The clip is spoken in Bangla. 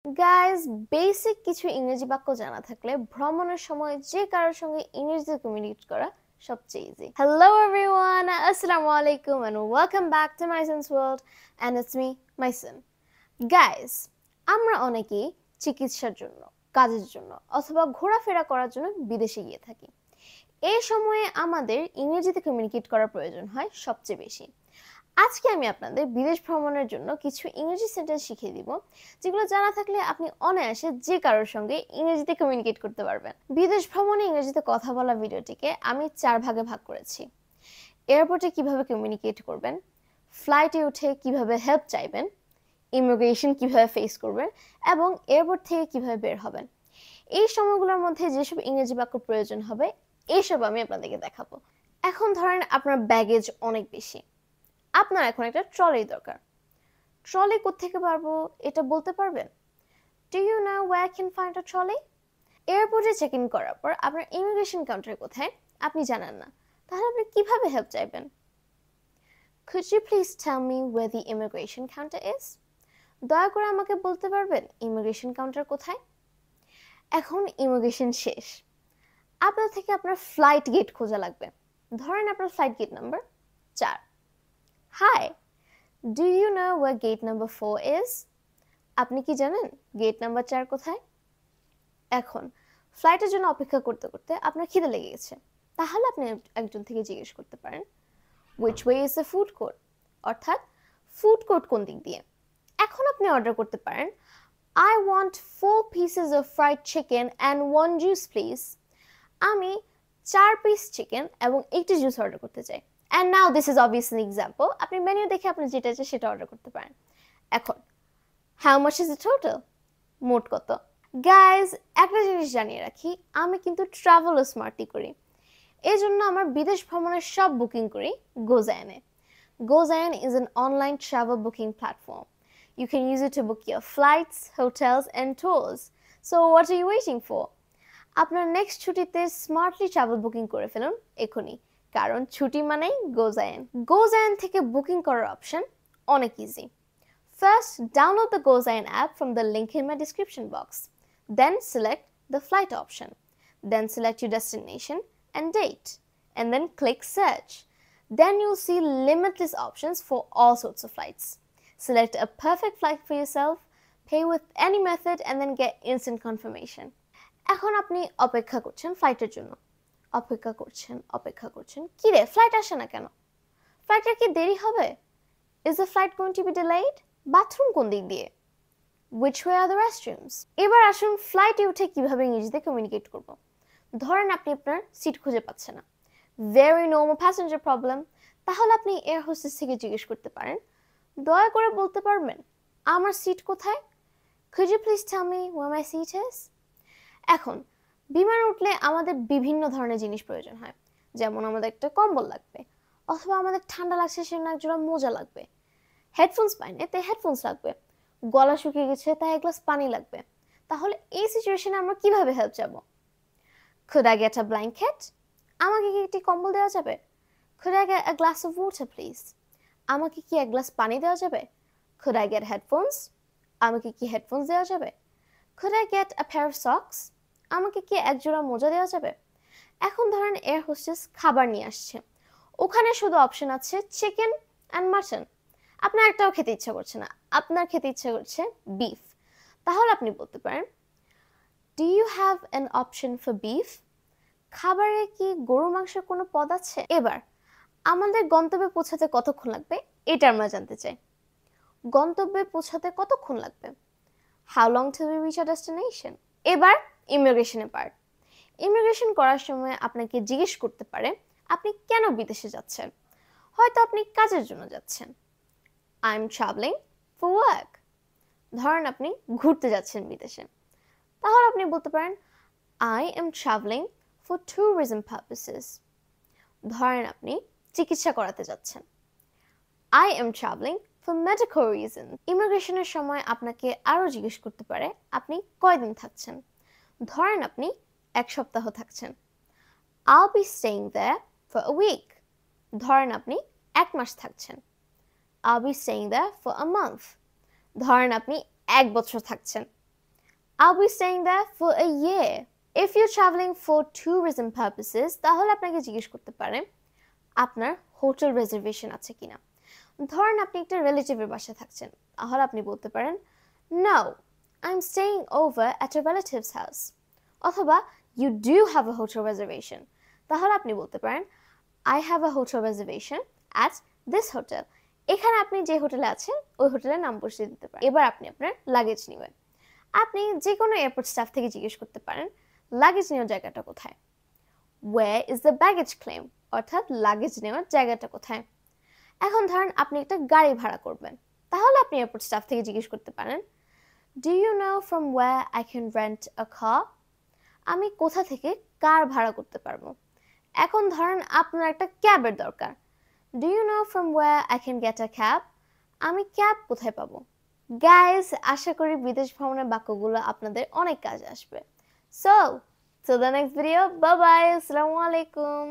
গাইস, বেসিক কিছু ইংরেজি বাক্য জানা থাকলে ভ্রমণের সময় যে কারোর সঙ্গে ইংরেজিতে কমিউনিকেট করা সবচেয়ে ইজি। হ্যালো এভরিওয়ান, আসসালামু আলাইকুম and welcome back to Maison's world and it's me Maison. Guys, আমরা অনেকেই চিকিৎসার জন্য, কাজের জন্য অথবা ঘোরাফেরা করার জন্য বিদেশে গিয়ে থাকি। এই সময়ে আমাদের ইংরেজিতে কমিউনিকেট করার প্রয়োজন হয় সবচেয়ে বেশি। আজকে আমি আপনাদের বিদেশ ভ্রমণের জন্য কিছু ইংরেজি সেন্টেন্স শিখিয়ে দিব, যেগুলো জানা থাকলে আপনি অনায়াসে যে কারোর সঙ্গে ইংরেজিতে কমিউনিকেট করতে পারবেন। বিদেশ ভ্রমণে ইংরেজিতে কথা বলা ভিডিওটিকে আমি 4 ভাগে ভাগ করেছি। এয়ারপোর্টে কিভাবে কমিউনিকেট করবেন, ফ্লাইটে উঠে কিভাবে হেল্প চাইবেন, ইমিগ্রেশন কিভাবে ফেস করবেন এবং এয়ারপোর্ট থেকে কিভাবে বের হবেন। এই সময়গুলোর মধ্যে যেসব ইংরেজি বাক্য প্রয়োজন হবে এইসব আমি আপনাদেরকে দেখাবো। এখন ধরেন আপনার ব্যাগেজ অনেক বেশি, আপনার এখন একটা ট্রলি দরকার। ট্রলি কোত্থেকে পারবো এটা বলতে পারবেন? Do you know where I can find a trolley? এয়ারপোর্টে চেক ইন করার পর আপনার ইমিগ্রেশন কাউন্টার কোথায় আপনি জানেন না, তাহলে আপনি কিভাবে হেল্প চাইবেন? Could you please tell me where the immigration counter is? দয়া করে আমাকে বলতে পারবেন ইমিগ্রেশন কাউন্টার কোথায়? এখন ইমিগ্রেশন শেষ, আপনার থেকে আপনার ফ্লাইট গেট খোঁজা লাগবে। ধরেন আপনার flight gate number 4। Hi, do you know where gate number 4 is? আপনি কি জানেন গেট নাম্বার 4 কোথায়? এখন ফ্লাইটের জন্য অপেক্ষা করতে করতে আপনার খিদে লেগে গেছে, তাহলে আপনি একজন থেকে জিজ্ঞেস করতে পারেন which way is the food court, অর্থাৎ ফুড কোর্ট কোন দিক দিয়ে। এখন আপনি অর্ডার করতে পারেন I want 4 pieces of fried chicken and 1 juice please. আমি 4 পিস চিকেন এবং 1টি জুস অর্ডার করতে চাই। And now this is obviously an example. আপনি মেনু দেখে আপনি যেটা চাই সেটা অর্ডার করতে পারেন। এখন how much is the total? মোট কত? গাইজ, একটা জিনিস জানিয়ে রাখি, আমি কিন্তু ট্রাভেল ও স্মার্টই করি। এই জন্য আমার বিদেশ ভ্রমণের সব বুকিং করি গোজায়ানে। Gozayan is an online travel booking platform. You can use it to book your flights, hotels and tours. So what are you waiting for? আপনার নেক্সট ছুটিতে স্মার্টলি ট্রাভেল বুকিং করে ফেলুন এখনই, কারণ ছুটি মানেই গোজায়ান। গোজায়ান থেকে বুকিং করার অপশন অনেক easy. First, download the Gozayan app from the link in my description box. Then select the flight option. Then select your destination and date. And then click search. Then you'll see limitless options for all sorts of flights. Select a perfect flight for yourself, pay with any method and then get instant confirmation. এখন আপনি অপেক্ষা করছেন ফ্লাইটের জন্য, অপেক্ষা করছেন কি রে, ফ্লাইট আসে না কেন? ফ্লাইটের কি দেরি হবে? Is the flight going to be delayed? Bathroom কোন দিক দিয়ে? Which way are the restrooms? এবার আসুন ফ্লাইটে উঠে কিভাবে ইংরেজিতে কমিউনিকেট করব। ধরেন আপনি আপনার সিট খুঁজে পাচ্ছেন না, ভেরি নর্মাল প্যাসেঞ্জার প্রবলেম। তাহলে আপনি এয়ার হোস্টেস থেকে জিজ্ঞেস করতে পারেন, দয়া করে বলতে পারবেন আমার সিট কোথায়? Could you please tell me where my seat is? এখন বিমানে উঠলে আমাদের বিভিন্ন ধরনের জিনিস প্রয়োজন হয়, যেমন আমাদের একটা কম্বল লাগবে, অথবা আমাদের ঠান্ডা লাগছে সেজন্য একজোড়া মোজা লাগবে। হেডফোনস পাইনি তাই হেডফোনস লাগবে, গলা শুকিয়ে গেছে তাই এক গ্লাস পানি লাগবে। তাহলে এই সিচুয়েশনে আমরা কিভাবে হেল্প চাবো? Could I get a blanket? আমাকে কি একটি কম্বল দেওয়া যাবে? Could I get a glass of water please? আমাকে কি এক গ্লাস পানি দেওয়া যাবে? Could I get headphones? আমাকে কি হেডফোনস দেওয়া যাবে? Could I get a pair of socks? আমাকে কি এক জোড়া মোজা দেওয়া যাবে? এখন ধরেন এয়ার হোস্টেস খাবার নিয়ে আসছে, ওখানে শুধু অপশন আছে চিকেন অ্যান্ড মাটন। আপনার একটাও খেতে ইচ্ছা করছে না, আপনার খেতে ইচ্ছা করছে বিফ। তাহলে আপনি বলতে পারেন do you have an option for beef? খাবারে কি গরু মাংসের কোনো পদ আছে? এবার আমাদের গন্তব্যে পৌঁছাতে কতক্ষণ লাগবে এটা আমরা জানতে চাই। গন্তব্যে পৌঁছাতে কতক্ষণ লাগবে? How long till we reach hour destination? এবার ইমিগ্রেশনের পার্ট। ইমিগ্রেশন করার সময় আপনাকে জিজ্ঞেস করতে পারে আপনি কেন বিদেশে যাচ্ছেন। হয়তো আপনি কাজের জন্য যাচ্ছেন, I am travelling for work. ধরেন আপনি ঘুরতে যাচ্ছেন বিদেশে, তাহলে আপনি বলতে পারেন I am travelling for tourism purposes. ধরেন আপনি চিকিৎসা করাতে যাচ্ছেন, I am travelling for medical reason. ইমিগ্রেশনের সময় আপনাকে আরও জিজ্ঞেস করতে পারে আপনি কয়দিন থাকছেন। ধরেন আপনি 1 সপ্তাহ থাকছেন, I'll be staying there for a week. ধরেন আপনি 1 মাস থাকছেন, I'll be staying there for a month. ধরেন আপনি 1 বছর থাকছেন, I'll be staying there for a year. If you're traveling for tourism purposes, তাহলে আপনাকে জিজ্ঞেস করতে পারে আপনার হোটেল রিজার্ভেশন আছে কিনা। ধরেন আপনি একটা রিলেটিভের বাসায় থাকছেন, তাহলে আপনি বলতে পারেন No, I'm staying over at a relative's house. অথবা You do have a hotel reservation. তাহলে আপনি বলতে পারেন I have a hotel reservation at this hotel. এখানে আপনি যে হোটেলে আছেন ওই হোটেলের নাম বসিয়ে দিতে পারেন। এবার আপনি আপনার লাগেজ নেবেন। আপনি যে কোনো এয়ারপোর্ট স্টাফ থেকে জিজ্ঞেস করতে পারেন লাগেজ নেওয়ার জায়গাটা কোথায়। Where is the baggage claim? অর্থাৎ লাগেজ নেওয়ার জায়গাটা কোথায়। এখন ধরেন আপনি একটা গাড়ি ভাড়া করবেন, তাহলে আপনি এয়ারপোর্ট স্টাফ থেকে জিজ্ঞেস করতে পারেন Do you know from where I can rent a car? আমি কোথা থেকে কার ভাড়া করতে পারবো। এখন ধরেন আপনার একটা ক্যাবের দরকার। Do you know from where I can get a cab? আমি ক্যাব কোথায় পাবো। গাইস, আশা করি বিদেশ ভ্রমণের বাক্যগুলো আপনাদের অনেক কাজে আসবে। So, till the next video, bye bye, আসসালামু আলাইকুম।